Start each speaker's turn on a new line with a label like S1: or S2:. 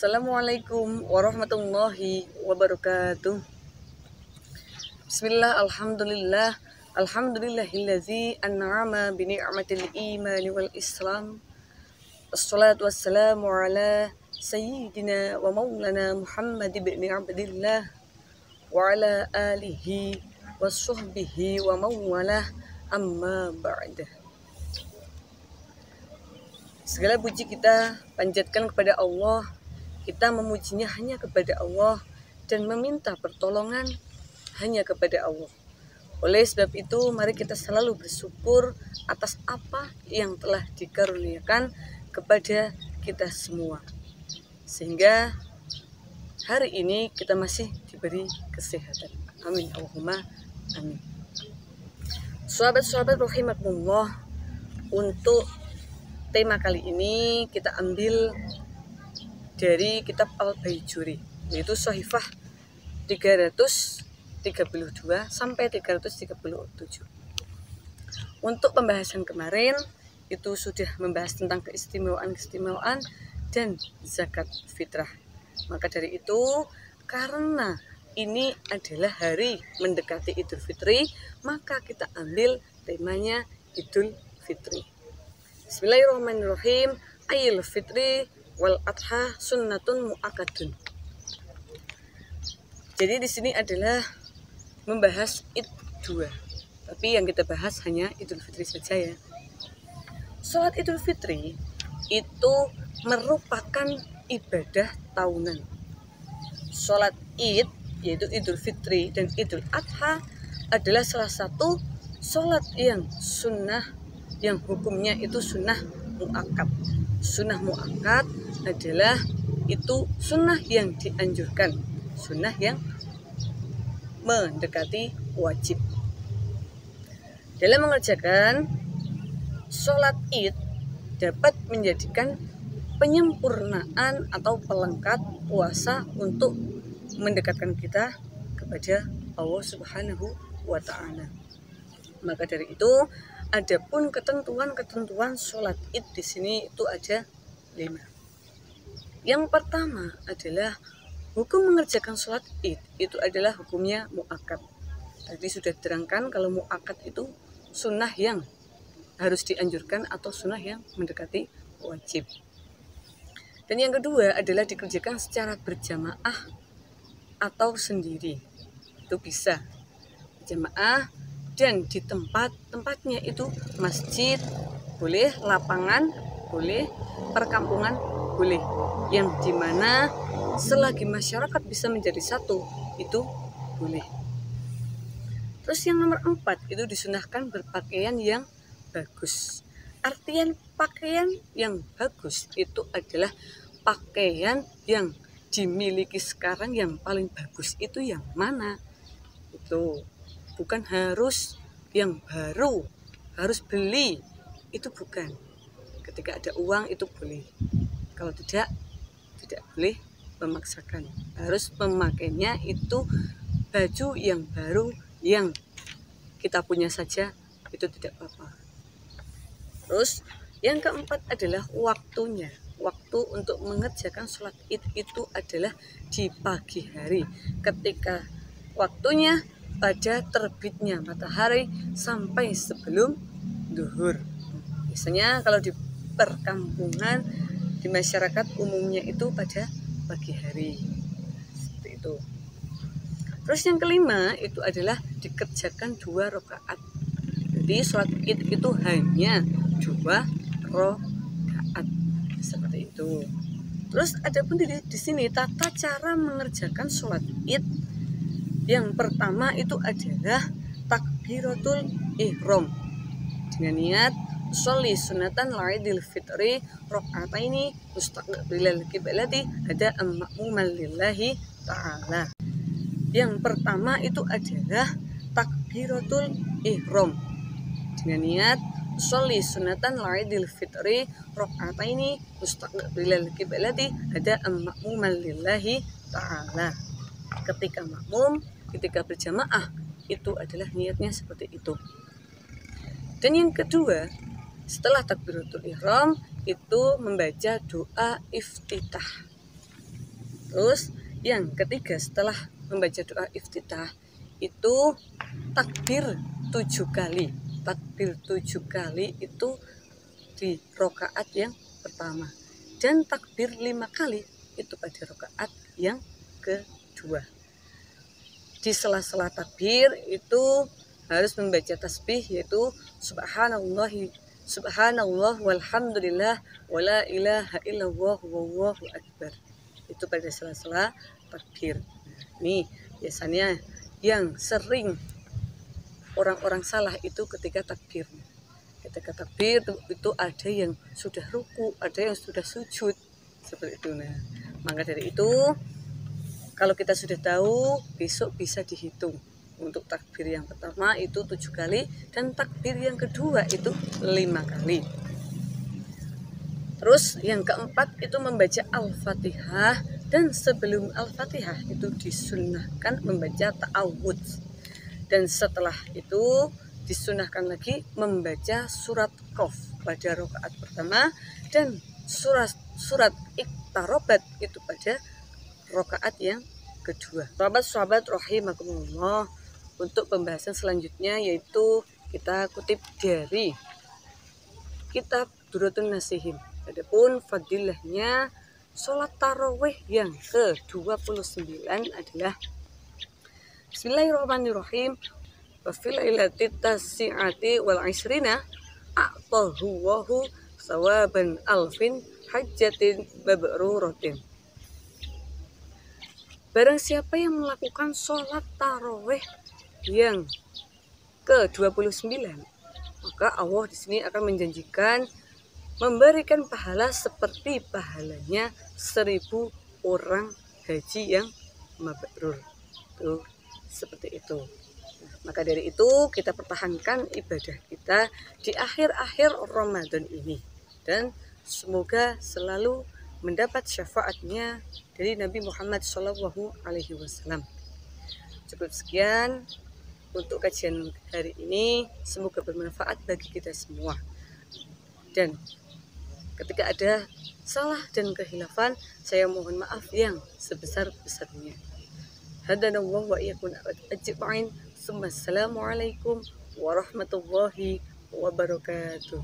S1: Assalamualaikum warahmatullahi wabarakatuh. Bismillah, alhamdulillah, alhamdulillahillazi an'ama bi ni'matil imani wal islam. Wassalatu wassalamu ala sayyidina wa maulana Muhammad ibn Abdillah wa ala alihi wa sahbihi wa mawalah, amma ba'dah. Segala puji kita panjatkan kepada Allah. Kita memujinya hanya kepada Allah dan meminta pertolongan hanya kepada Allah. Oleh sebab itu, mari kita selalu bersyukur atas apa yang telah dikaruniakan kepada kita semua. Sehingga hari ini kita masih diberi kesehatan. Amin Allahumma amin. Sahabat-sahabat rahimakumullah, untuk tema kali ini kita ambil dari kitab Al-Baijuri, yaitu Shahifah 332 sampai 337. Untuk pembahasan kemarin itu sudah membahas tentang keistimewaan dan zakat fitrah. Maka dari itu, karena ini adalah hari mendekati Idul Fitri, maka kita ambil temanya Idul Fitri. Bismillahirrahmanirrahim. Ayyul fitri wal adha sunnatun mu'akadun. Jadi di sini adalah membahas Id 2. Tapi yang kita bahas hanya Idul Fitri saja ya. Sholat Idul Fitri itu merupakan ibadah tahunan. Sholat Id, yaitu Idul Fitri dan Idul Adha, adalah salah satu sholat yang sunnah, yang hukumnya itu sunnah mu'akad. Sunnah mu'akad adalah itu sunnah yang dianjurkan, sunnah yang mendekati wajib. Dalam mengerjakan sholat Id dapat menjadikan penyempurnaan atau pelengkap puasa untuk mendekatkan kita kepada Allah Subhanahu wa Ta'ala. Maka dari itu, adapun ketentuan sholat Id di sini itu ada 5. Yang pertama adalah hukum mengerjakan sholat Id itu adalah hukumnya mu'akad. Tadi sudah diterangkan kalau mu'akad itu sunnah yang harus dianjurkan atau sunnah yang mendekati wajib. Dan yang kedua adalah dikerjakan secara berjamaah atau sendiri. Itu bisa jamaah dan di tempatnya itu masjid boleh, lapangan boleh, perkampungan boleh, yang dimana selagi masyarakat bisa menjadi satu itu boleh. Terus yang nomor 4 itu disunahkan berpakaian yang bagus. Artian pakaian yang bagus itu adalah pakaian yang dimiliki sekarang yang paling bagus itu yang mana? Itu bukan harus yang baru, harus beli, itu bukan. Ketika ada uang itu boleh. Kalau tidak boleh memaksakan. Harus memakainya itu baju yang baru yang kita punya saja, itu tidak apa-apa. Terus yang keempat adalah waktunya. Waktu untuk mengerjakan sholat Id itu adalah di pagi hari, ketika waktunya pada terbitnya matahari sampai sebelum zuhur. Biasanya kalau di perkampungan, di masyarakat umumnya itu pada pagi hari. Seperti itu. Terus yang kelima itu adalah dikerjakan 2 rakaat. Jadi sholat Id itu hanya 2 rakaat. Seperti itu. Terus ada pun di sini tata cara mengerjakan sholat Id. Yang pertama itu adalah takbiratul ihram dengan niat sholli sunatan la'idil fitri rok'ataini mustaqbilal qiblati ada ma'muman lillahi ta'ala. Yang pertama itu adalah takbiratul ihram dengan niat sholli sunatan la'idil fitri rok'ataini mustaqbilal qiblati ada ma'muman lillahi ta'ala. Ketika makmum, ketika berjamaah, itu adalah niatnya seperti itu. Dan yang kedua, setelah takbiratul ihram itu membaca doa iftitah. Terus yang ketiga setelah membaca doa iftitah itu takbir 7 kali. Takbir 7 kali itu di rokaat yang pertama. Dan takbir 5 kali itu pada rokaat yang kedua. Di sela-sela takbir itu harus membaca tasbih, yaitu subhanallah walhamdulillah wala ilaha illallah wallahu akbar. Itu pada sela-sela takbir. Nih biasanya yang sering orang-orang salah itu ketika takbir. Ketika takbir itu ada yang sudah ruku, ada yang sudah sujud, seperti itu. Nah, maka dari itu kalau kita sudah tahu, besok bisa dihitung. Untuk takbir yang pertama itu 7 kali dan takbir yang kedua itu 5 kali. Terus yang keempat itu membaca Al-Fatihah, dan sebelum Al-Fatihah itu disunnahkan membaca ta'awudz. Dan setelah itu disunahkan lagi membaca surat Qaf pada rakaat pertama dan surat Iqtarobat itu pada rakaat yang kedua. Sahabat-sahabat rahimakumullah, untuk pembahasan selanjutnya yaitu kita kutip dari kitab Durratun Nasihin. Adapun fadilahnya sholat tarawih yang ke-29 adalah Bismillahirrahmanirrahim. Wa fil lailati tasi'ati wal 'ishrina a'tahu wahu sawaban alfin hajjatin mabruratin. Barang siapa yang melakukan sholat tarawih yang ke-29, maka Allah di sini akan menjanjikan memberikan pahala seperti pahalanya 1000 orang haji yang mabrur. Tuh, seperti itu. Maka dari itu kita pertahankan ibadah kita di akhir-akhir Ramadan ini, dan semoga selalu mendapat syafaatnya dari Nabi Muhammad SAW. Cukup sekian untuk kajian hari ini, semoga bermanfaat bagi kita semua. Dan ketika ada salah dan kehilafan, saya mohon maaf yang sebesar-besarnya. Hadanallahu wa iyyakum ajma'in. Assalamualaikum warahmatullahi wabarakatuh.